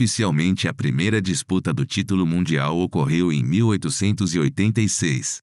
Oficialmente a primeira disputa do título mundial ocorreu em 1886.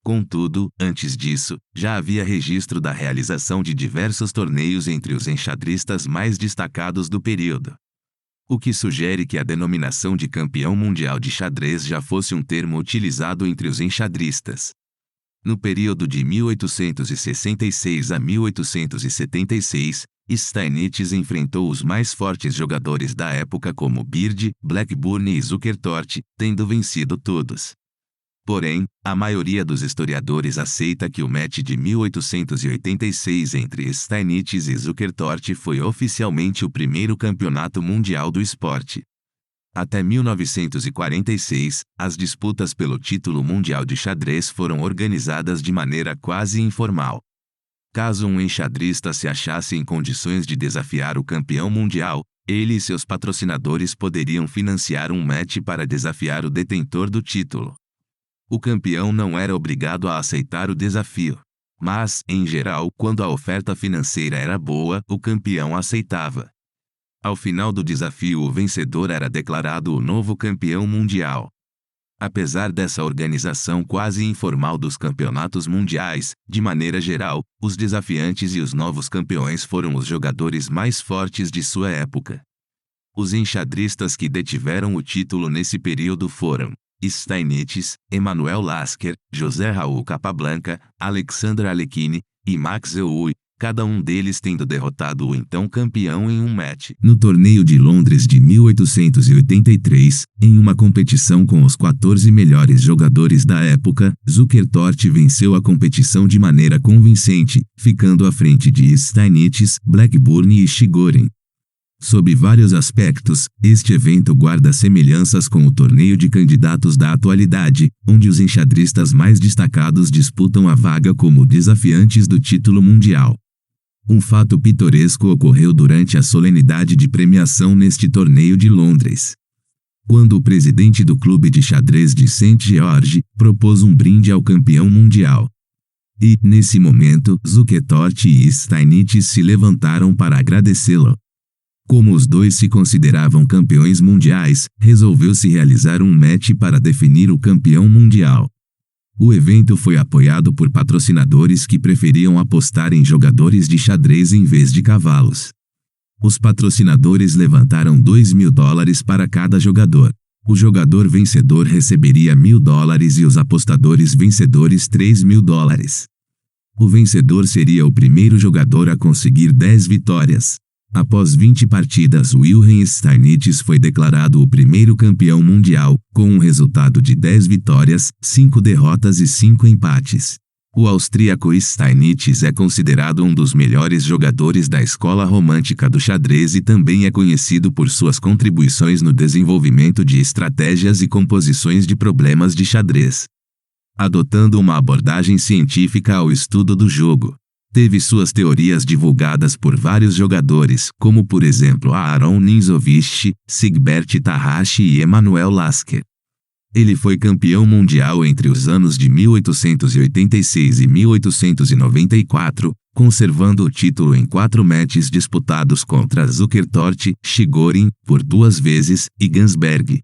Contudo, antes disso, já havia registro da realização de diversos torneios entre os enxadristas mais destacados do período. O que sugere que a denominação de campeão mundial de xadrez já fosse um termo utilizado entre os enxadristas. No período de 1866 a 1876, Steinitz enfrentou os mais fortes jogadores da época como Bird, Blackburne e Zukertort, tendo vencido todos. Porém, a maioria dos historiadores aceita que o match de 1886 entre Steinitz e Zukertort foi oficialmente o primeiro campeonato mundial do esporte. Até 1946, as disputas pelo título mundial de xadrez foram organizadas de maneira quase informal. Caso um enxadrista se achasse em condições de desafiar o campeão mundial, ele e seus patrocinadores poderiam financiar um match para desafiar o detentor do título. O campeão não era obrigado a aceitar o desafio. Mas, em geral, quando a oferta financeira era boa, o campeão aceitava. Ao final do desafio, o vencedor era declarado o novo campeão mundial. Apesar dessa organização quase informal dos campeonatos mundiais, de maneira geral, os desafiantes e os novos campeões foram os jogadores mais fortes de sua época. Os enxadristas que detiveram o título nesse período foram Steinitz, Emanuel Lasker, José Raul Capablanca, Alexandre Alekhine e Max Euwe, cada um deles tendo derrotado o então campeão em um match. No torneio de Londres de 1883, em uma competição com os 14 melhores jogadores da época, Zukertort venceu a competição de maneira convincente, ficando à frente de Steinitz, Blackburne e Chigorin. Sob vários aspectos, este evento guarda semelhanças com o torneio de candidatos da atualidade, onde os enxadristas mais destacados disputam a vaga como desafiantes do título mundial. Um fato pitoresco ocorreu durante a solenidade de premiação neste torneio de Londres. Quando o presidente do clube de xadrez de St. George propôs um brinde ao campeão mundial. E, nesse momento, Zukertort e Steinitz se levantaram para agradecê-lo. Como os dois se consideravam campeões mundiais, resolveu-se realizar um match para definir o campeão mundial. O evento foi apoiado por patrocinadores que preferiam apostar em jogadores de xadrez em vez de cavalos. Os patrocinadores levantaram $2.000 para cada jogador. O jogador vencedor receberia $1.000 e os apostadores vencedores $3.000. O vencedor seria o primeiro jogador a conseguir 10 vitórias. Após 20 partidas, Wilhelm Steinitz foi declarado o primeiro campeão mundial, com um resultado de 10 vitórias, 5 derrotas e 5 empates. O austríaco Steinitz é considerado um dos melhores jogadores da escola romântica do xadrez e também é conhecido por suas contribuições no desenvolvimento de estratégias e composições de problemas de xadrez. Adotando uma abordagem científica ao estudo do jogo, teve suas teorias divulgadas por vários jogadores, como por exemplo Aaron Nimzowitsch, Sigbert Tarrasch e Emanuel Lasker. Ele foi campeão mundial entre os anos de 1886 e 1894, conservando o título em 4 matches disputados contra Zukertort, Chigorin, por 2 vezes, e Gansberg.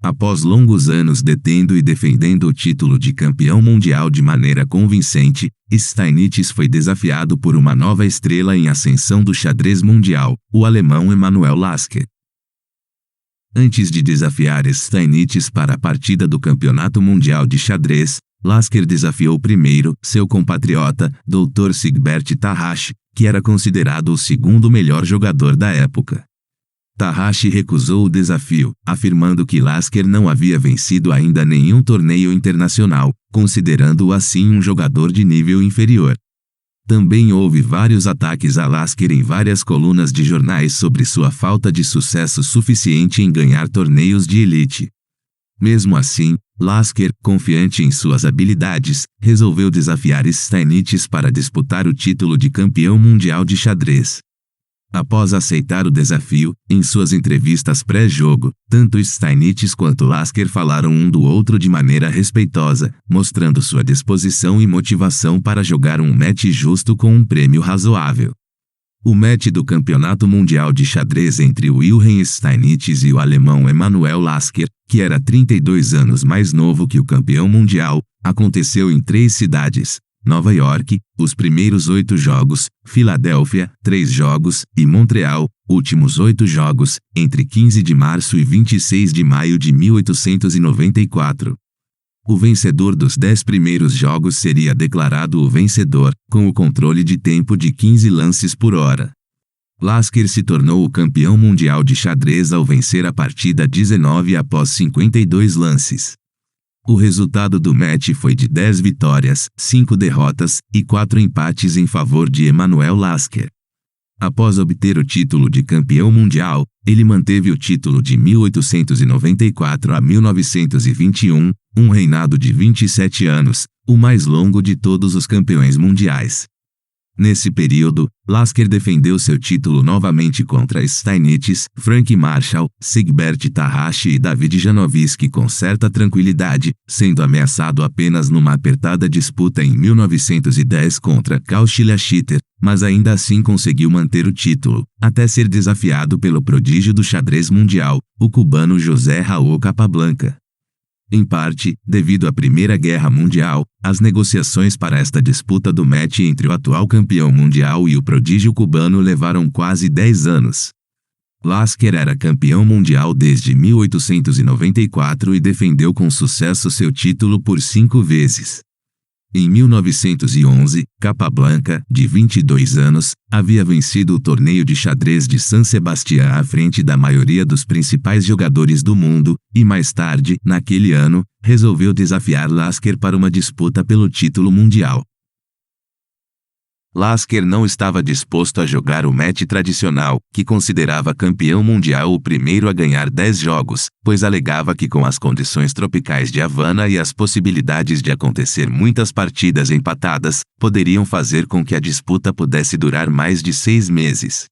Após longos anos detendo e defendendo o título de campeão mundial de maneira convincente, Steinitz foi desafiado por uma nova estrela em ascensão do xadrez mundial, o alemão Emanuel Lasker. Antes de desafiar Steinitz para a partida do Campeonato Mundial de Xadrez, Lasker desafiou primeiro seu compatriota, Dr. Sigbert Tarrasch, que era considerado o segundo melhor jogador da época. Tarrasch recusou o desafio, afirmando que Lasker não havia vencido ainda nenhum torneio internacional, considerando-o assim um jogador de nível inferior. Também houve vários ataques a Lasker em várias colunas de jornais sobre sua falta de sucesso suficiente em ganhar torneios de elite. Mesmo assim, Lasker, confiante em suas habilidades, resolveu desafiar Steinitz para disputar o título de campeão mundial de xadrez. Após aceitar o desafio, em suas entrevistas pré-jogo, tanto Steinitz quanto Lasker falaram um do outro de maneira respeitosa, mostrando sua disposição e motivação para jogar um match justo com um prêmio razoável. O match do Campeonato Mundial de Xadrez entre Wilhelm Steinitz e o alemão Emanuel Lasker, que era 32 anos mais novo que o campeão mundial, aconteceu em 3 cidades: Nova York, os primeiros 8 jogos, Filadélfia, 3 jogos, e Montreal, últimos 8 jogos, entre 15 de março e 26 de maio de 1894. O vencedor dos 10 primeiros jogos seria declarado o vencedor, com o controle de tempo de 15 lances por hora. Lasker se tornou o campeão mundial de xadrez ao vencer a partida 19 após 52 lances. O resultado do match foi de 10 vitórias, 5 derrotas e 4 empates em favor de Emanuel Lasker. Após obter o título de campeão mundial, ele manteve o título de 1894 a 1921, um reinado de 27 anos, o mais longo de todos os campeões mundiais. Nesse período, Lasker defendeu seu título novamente contra Steinitz, Frank Marshall, Sigbert Tarrasch e David Janowiski com certa tranquilidade, sendo ameaçado apenas numa apertada disputa em 1910 contra Carl Schiller-Schitter, mas ainda assim conseguiu manter o título, até ser desafiado pelo prodígio do xadrez mundial, o cubano José Raul Capablanca. Em parte, devido à Primeira Guerra Mundial, as negociações para esta disputa do match entre o atual campeão mundial e o prodígio cubano levaram quase 10 anos. Lasker era campeão mundial desde 1894 e defendeu com sucesso seu título por 5 vezes. Em 1911, Capablanca, de 22 anos, havia vencido o torneio de xadrez de San Sebastián à frente da maioria dos principais jogadores do mundo, e mais tarde, naquele ano, resolveu desafiar Lasker para uma disputa pelo título mundial. Lasker não estava disposto a jogar o match tradicional, que considerava campeão mundial o primeiro a ganhar 10 jogos, pois alegava que com as condições tropicais de Havana e as possibilidades de acontecer muitas partidas empatadas, poderiam fazer com que a disputa pudesse durar mais de 6 meses.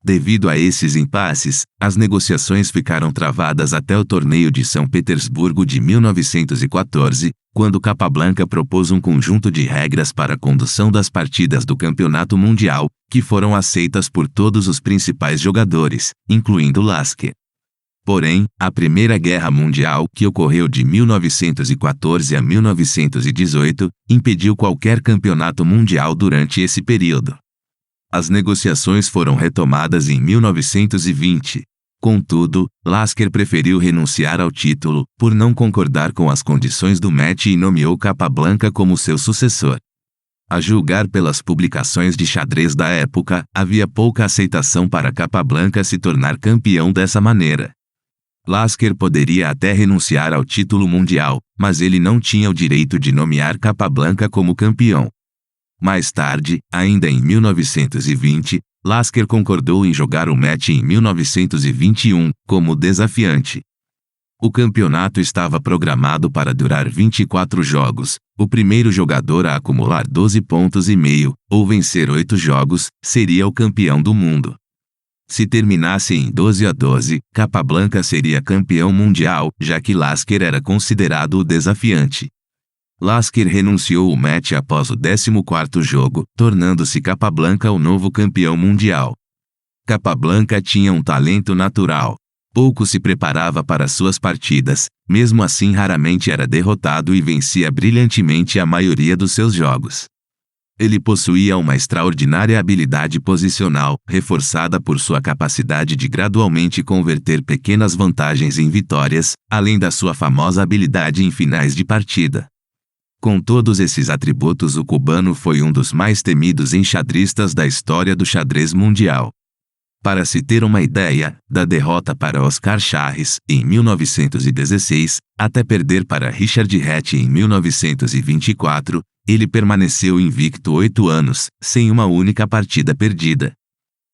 Devido a esses impasses, as negociações ficaram travadas até o torneio de São Petersburgo de 1914, quando Capablanca propôs um conjunto de regras para a condução das partidas do campeonato mundial, que foram aceitas por todos os principais jogadores, incluindo Lasker. Porém, a Primeira Guerra Mundial, que ocorreu de 1914 a 1918, impediu qualquer campeonato mundial durante esse período. As negociações foram retomadas em 1920. Contudo, Lasker preferiu renunciar ao título, por não concordar com as condições do match e nomeou Capablanca como seu sucessor. A julgar pelas publicações de xadrez da época, havia pouca aceitação para Capablanca se tornar campeão dessa maneira. Lasker poderia até renunciar ao título mundial, mas ele não tinha o direito de nomear Capablanca como campeão. Mais tarde, ainda em 1920, Lasker concordou em jogar o match em 1921, como desafiante. O campeonato estava programado para durar 24 jogos. O primeiro jogador a acumular 12 pontos e meio, ou vencer 8 jogos, seria o campeão do mundo. Se terminasse em 12-12, Capablanca seria campeão mundial, já que Lasker era considerado o desafiante. Lasker renunciou o match após o 14º jogo, tornando-se Capablanca o novo campeão mundial. Capablanca tinha um talento natural. Pouco se preparava para suas partidas, mesmo assim raramente era derrotado e vencia brilhantemente a maioria dos seus jogos. Ele possuía uma extraordinária habilidade posicional, reforçada por sua capacidade de gradualmente converter pequenas vantagens em vitórias, além da sua famosa habilidade em finais de partida. Com todos esses atributos, o cubano foi um dos mais temidos enxadristas da história do xadrez mundial. Para se ter uma ideia, da derrota para Oscar Charles, em 1916, até perder para Richard Rete em 1924, ele permaneceu invicto 8 anos, sem uma única partida perdida.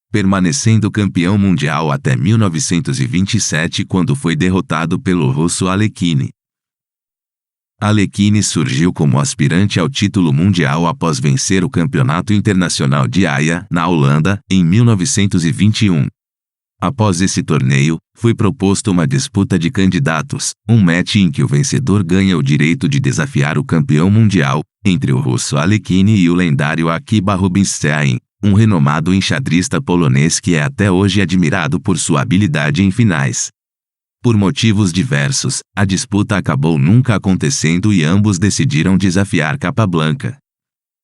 Permanecendo campeão mundial até 1927, quando foi derrotado pelo russo Alekhine. Alekhine surgiu como aspirante ao título mundial após vencer o Campeonato Internacional de Haia, na Holanda, em 1921. Após esse torneio, foi proposto uma disputa de candidatos, um match em que o vencedor ganha o direito de desafiar o campeão mundial, entre o russo Alekhine e o lendário Akiba Rubinstein, um renomado enxadrista polonês que é até hoje admirado por sua habilidade em finais. Por motivos diversos, a disputa acabou nunca acontecendo e ambos decidiram desafiar Capablanca.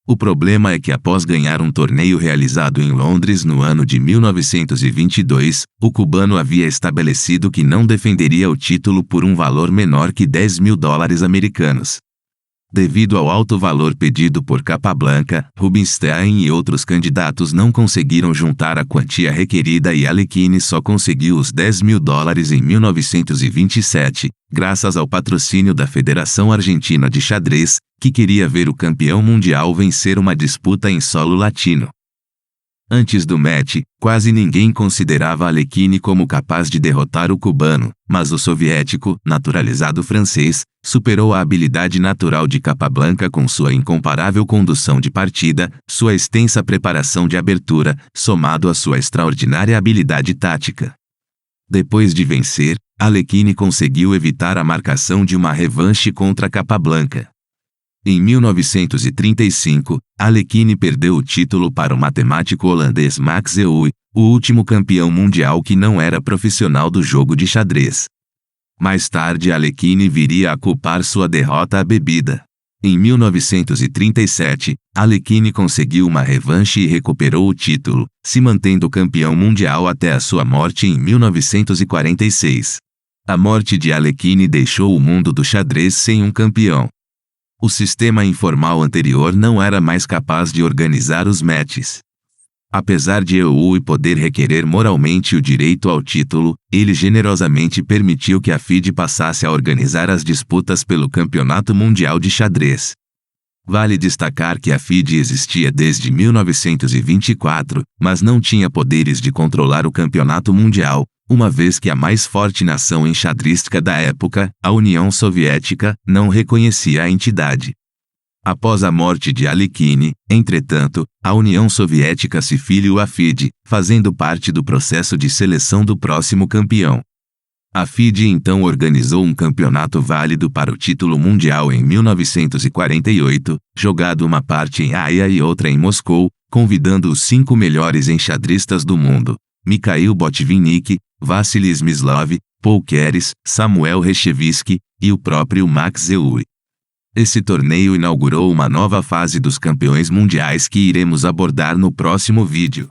O problema é que após ganhar um torneio realizado em Londres no ano de 1922, o cubano havia estabelecido que não defenderia o título por um valor menor que $10.000 americanos. Devido ao alto valor pedido por Capablanca, Rubinstein e outros candidatos não conseguiram juntar a quantia requerida e Alekhine só conseguiu os $10.000 em 1927, graças ao patrocínio da Federação Argentina de Xadrez, que queria ver o campeão mundial vencer uma disputa em solo latino. Antes do match, quase ninguém considerava Alekhine como capaz de derrotar o cubano, mas o soviético, naturalizado francês, superou a habilidade natural de Capablanca com sua incomparável condução de partida, sua extensa preparação de abertura, somado à sua extraordinária habilidade tática. Depois de vencer, Alekhine conseguiu evitar a marcação de uma revanche contra Capablanca. Em 1935, Alekhine perdeu o título para o matemático holandês Max Euwe, o último campeão mundial que não era profissional do jogo de xadrez. Mais tarde Alekhine viria a culpar sua derrota à bebida. Em 1937, Alekhine conseguiu uma revanche e recuperou o título, se mantendo campeão mundial até a sua morte em 1946. A morte de Alekhine deixou o mundo do xadrez sem um campeão. O sistema informal anterior não era mais capaz de organizar os matches. Apesar de Euwe poder requerer moralmente o direito ao título, ele generosamente permitiu que a FIDE passasse a organizar as disputas pelo Campeonato Mundial de Xadrez. Vale destacar que a FIDE existia desde 1924, mas não tinha poderes de controlar o Campeonato Mundial, uma vez que a mais forte nação enxadrística da época, a União Soviética, não reconhecia a entidade. Após a morte de Alekhine, entretanto, a União Soviética se filiou à FIDE, fazendo parte do processo de seleção do próximo campeão. A FIDE então organizou um campeonato válido para o título mundial em 1948, jogado uma parte em Haia e outra em Moscou, convidando os 5 melhores enxadristas do mundo: Mikhail Botvinnik, Vassily Smyslov, Paul Keres, Samuel Reshevsky e o próprio Max Euwe. Esse torneio inaugurou uma nova fase dos campeões mundiais que iremos abordar no próximo vídeo.